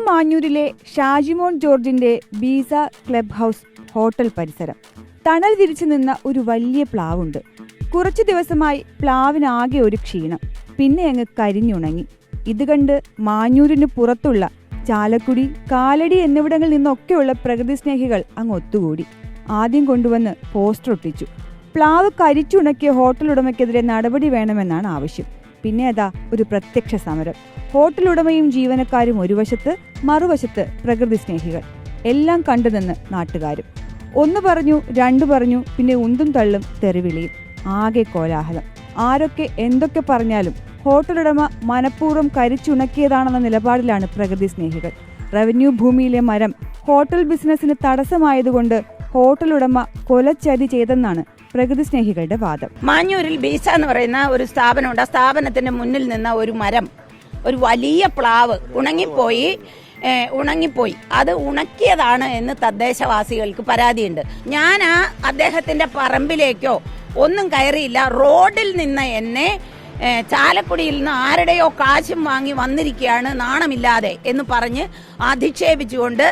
മാഞ്ഞൂരിലെ ഷാജിമോൻ ജോർജിന്റെ ബീസ club house hotel പരിസരം. തണൽ വിരിച്ചു നിന്ന ഒരു വലിയ പ്ലാവുണ്ട്. കുറച്ചു ദിവസമായി പ്ലാവിനാകെ ഒരു ക്ഷീണം, പിന്നെ അങ്ങ് കരിഞ്ഞുണങ്ങി. ഇത് കണ്ട് മാഞ്ഞൂരിന് പുറത്തുള്ള ചാലക്കുടി, കാലടി എന്നിവിടങ്ങളിൽ നിന്നൊക്കെയുള്ള പ്രകൃതി സ്നേഹികൾ അങ്ങ് ഒത്തുകൂടി. ആദ്യം കൊണ്ടുവന്ന് പോസ്റ്റർ ഒട്ടിച്ചു. പ്ലാവ് കരിച്ചുണക്കിയ ഹോട്ടൽ ഉടമയ്ക്കെതിരെ നടപടി വേണമെന്നാണ് ആവശ്യം. പിന്നെ അതാ ഒരു പ്രത്യക്ഷ സമരം. ഹോട്ടൽ ഉടമയും ജീവനക്കാരും ഒരു വശത്ത്, മറുവശത്ത് പ്രകൃതി സ്നേഹികൾ. എല്ലാം കണ്ടുനിന്ന് നാട്ടുകാരും. ഒന്ന് പറഞ്ഞു, രണ്ടു പറഞ്ഞു, പിന്നെ ഉന്തും തള്ളും തെറിവിളിയും. ആകെ കോലാഹലം. ആരൊക്കെ എന്തൊക്കെ പറഞ്ഞാലും ഹോട്ടലുടമ മനഃപൂർവ്വം കരിച്ചുണക്കിയതാണെന്ന നിലപാടിലാണ് പ്രകൃതി സ്നേഹികൾ. റവന്യൂ ഭൂമിയിലെ മരം ഹോട്ടൽ ബിസിനസിന് തടസ്സമായതുകൊണ്ട് ഹോട്ടലുടമ കൊലച്ചതി ചെയ്തെന്നാണ് പ്രകൃതി സ്നേഹികളുടെ വാദം. മാഞ്ഞൂരിൽ ബീസ എന്ന് പറയുന്ന ഒരു സ്ഥാപനമുണ്ട്. ആ സ്ഥാപനത്തിന്റെ മുന്നിൽ നിന്ന ഒരു മരം, ഒരു വലിയ പ്ലാവ് ഉണങ്ങിപ്പോയി. അത് ഉണക്കിയതാണ് എന്ന് തദ്ദേശവാസികൾക്ക് പരാതിയുണ്ട്. ഞാൻ അദ്ദേഹത്തിന്റെ പറമ്പിലേക്കോ ഒന്നും കയറിയില്ല. റോഡിൽ നിന്ന് എന്നെ ചാലക്കുടിയിൽ നിന്ന് ആരുടെയോ കാശും വാങ്ങി വന്നിരിക്കുകയാണ് നാണമില്ലാതെ എന്ന് പറഞ്ഞ് അധിക്ഷേപിച്ചുകൊണ്ട്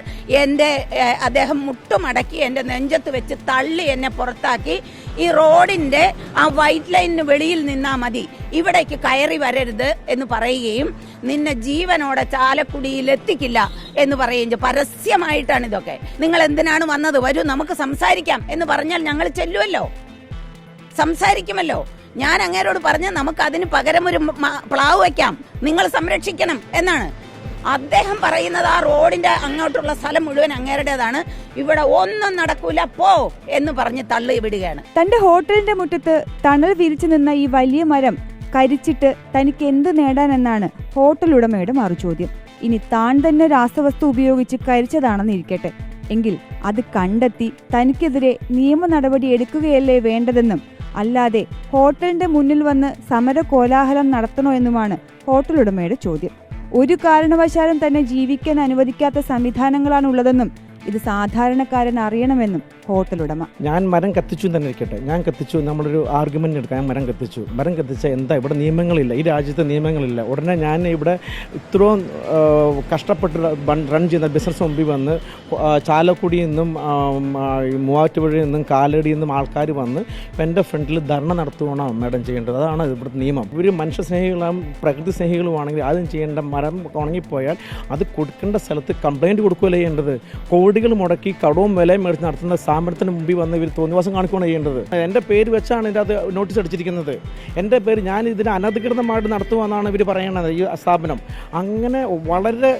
അദ്ദേഹം മുട്ടുമടക്കി എൻ്റെ നെഞ്ചത്ത് വെച്ച് തള്ളി എന്നെ പുറത്താക്കി. ഈ റോഡിന്റെ ആ വൈറ്റ് ലൈനിന് വെളിയിൽ നിന്നാ മതി, ഇവിടേക്ക് കയറി വരരുത് എന്ന് പറയുകയും നിന്നെ ജീവനോടെ ചാലക്കുടിയിൽ എത്തിക്കില്ല എന്ന് പറയുകയും പരസ്യമായിട്ടാണ് ഇതൊക്കെ. നിങ്ങൾ എന്തിനാണ് വന്നത്? വരൂ, നമുക്ക് സംസാരിക്കാം എന്ന് പറഞ്ഞാൽ ഞങ്ങൾ ചെല്ലുമല്ലോ, സംസാരിക്കുമല്ലോ. ഞാൻ അങ്ങേരോട് പറഞ്ഞ നമുക്ക് അതിന് പകരം ഒരു പ്ലാവ് വയ്ക്കാം, നിങ്ങൾ സംരക്ഷിക്കണം എന്നാണ്. അദ്ദേഹം പറയുന്നത് ആ റോഡിന്റെ അങ്ങോട്ടുള്ള സ്ഥലം മുഴുവൻ അങ്ങേരുടേതാണ്, ഇവിടെ ഒന്നും നടക്കൂല, പോ എന്ന് പറഞ്ഞ് തള്ളി വിടുകയാണ്. തന്റെ ഹോട്ടലിന്റെ മുറ്റത്ത് തണൽ വിരിച്ചു നിന്ന ഈ വലിയ മരം കരിച്ചിട്ട് തനിക്ക് എന്ത് നേടാനെന്നാണ് ഹോട്ടൽ ഉടമയുടെ മറുചോദ്യം. ഇനി താൻ തന്നെ രാസവസ്തു ഉപയോഗിച്ച് കരിച്ചതാണെന്ന് ഇരിക്കട്ടെ, എങ്കിൽ അത് കണ്ടെത്തി തനിക്കെതിരെ നിയമ നടപടി എടുക്കുകയല്ലേ വേണ്ടതെന്നും അല്ലാതെ ഹോട്ടലിന്റെ മുന്നിൽ വന്ന് സമര കോലാഹലം നടത്തണോ എന്നുമാണ് ഹോട്ടൽ ഉടമയുടെ ചോദ്യം. ഒരു കാരണവശാലും തന്നെ ജീവിക്കാൻ അനുവദിക്കാത്ത സംവിധാനങ്ങളാണ് ഉള്ളതെന്നും ഇത് സാധാരണക്കാരൻ അറിയണമെന്നും ഹോട്ടൽ ഉടമ. ഞാൻ മരം കത്തിച്ചു തന്നെ ഇരിക്കട്ടെ, ഞാൻ കത്തിച്ചു, നമ്മളൊരു ആർഗ്യുമെന്റ് എടുക്കാം. ഞാൻ മരം കത്തിച്ച എന്താ ഇവിടെ നിയമങ്ങളില്ല, ഈ രാജ്യത്ത് നിയമങ്ങളില്ല. ഉടനെ ഞാൻ ഇവിടെ ഇത്രയും കഷ്ടപ്പെട്ട് റൺ ചെയ്യുന്ന ബിസിനസ് മുമ്പിൽ വന്ന് ചാലക്കുടിയിൽ നിന്നും മൂവാറ്റുപുഴയിൽ നിന്നും കാലടിയിൽ നിന്നും ആൾക്കാർ വന്ന് ഇപ്പം എൻ്റെ ഫ്രണ്ടിൽ ധർണ നടത്തുകയാണോ മാഡം ചെയ്യേണ്ടത്? അതാണ് ഇവിടുത്തെ നിയമം. ഇവർ മനുഷ്യ സ്നേഹികളും പ്രകൃതി സ്നേഹികളുമാണെങ്കിൽ ആദ്യം ചെയ്യേണ്ട മരം ഉണങ്ങിപ്പോയാൽ അത് കൊടുക്കേണ്ട സ്ഥലത്ത് കംപ്ലയിൻറ്റ് കൊടുക്കുകയല്ലേ ചെയ്യേണ്ടത്. കോടികൾ മുടക്കി കടവും വിലയും മേടിച്ച് നടത്തുന്ന സ്ഥാപനത്തിന് മുമ്പിൽ വന്ന് ഇവർ തോന്നിവാസം കാണിക്കുകയാണ് ചെയ്യേണ്ടത്. എൻ്റെ പേര് വെച്ചാണ് ഇതിൻ്റെ അത് നോട്ടീസ് അടിച്ചിരിക്കുന്നത്. എൻ്റെ പേര്, ഞാൻ ഇതിനെ അനധികൃതമായിട്ട് നടത്തുമെന്നാണ് ഇവർ പറയണത്, ഈ സ്ഥാപനം. അങ്ങനെ വളരെ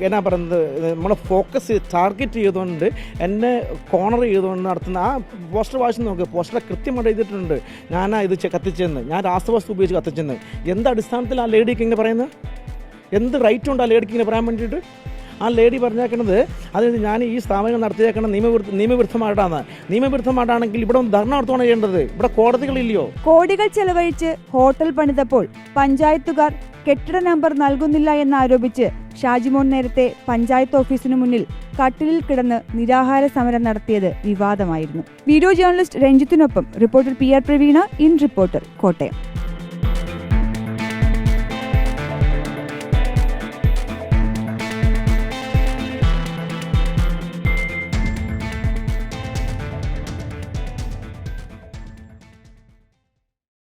എന്നാ പറയുന്നത്, നമ്മളെ ഫോക്കസ് ടാർഗറ്റ് ചെയ്തുകൊണ്ട് എന്നെ കോർണർ ചെയ്തുകൊണ്ട് നടത്തുന്ന ആ പോസ്റ്റർ വായിച്ച് നോക്ക്. പോസ്റ്റർ കൃത്യമായിട്ട് എഴുതിയിട്ടുണ്ട് ഇത് കത്തിച്ചെന്ന്, ഞാൻ രാസവസ്തു ഉപയോഗിച്ച് കത്തിച്ചെന്ന്. എന്ത് അടിസ്ഥാനത്തിൽ ആ ലേഡിക്ക് ഇങ്ങനെ പറയുന്നത്? എന്ത് റൈറ്റ് ഉണ്ട് ആ ലേഡിക്ക് ഇങ്ങനെ പറയാൻ വേണ്ടിയിട്ട്? ആ ലേഡി പറഞ്ഞേക്കണത് അത് ഞാൻ ഈ സ്ഥാപനം നടത്തിയേക്കണം നിയമവിരുദ്ധമായിട്ടാണെങ്കിൽ ഇവിടെ ധർണ നടത്തുകയാണ് ചെയ്യേണ്ടത്. ഇവിടെ കോടതികളില്ലയോ? കോടികൾ ചെലവഴിച്ച് ഹോട്ടൽ പണിതപ്പോൾ പഞ്ചായത്തുകാർ കെട്ടിട നമ്പർ നൽകുന്നില്ല എന്നാരോപിച്ച് ഷാജിമോൻ നേരത്തെ പഞ്ചായത്ത് ഓഫീസിനു മുന്നിൽ കട്ടിലിൽ കിടന്ന് നിരാഹാര സമരം നടത്തിയത് വിവാദമായിരുന്നു. വീഡിയോ ജേർണലിസ്റ്റ് രഞ്ജിത്തിനൊപ്പം reporter PR Praveena, in reporter, Kottayam.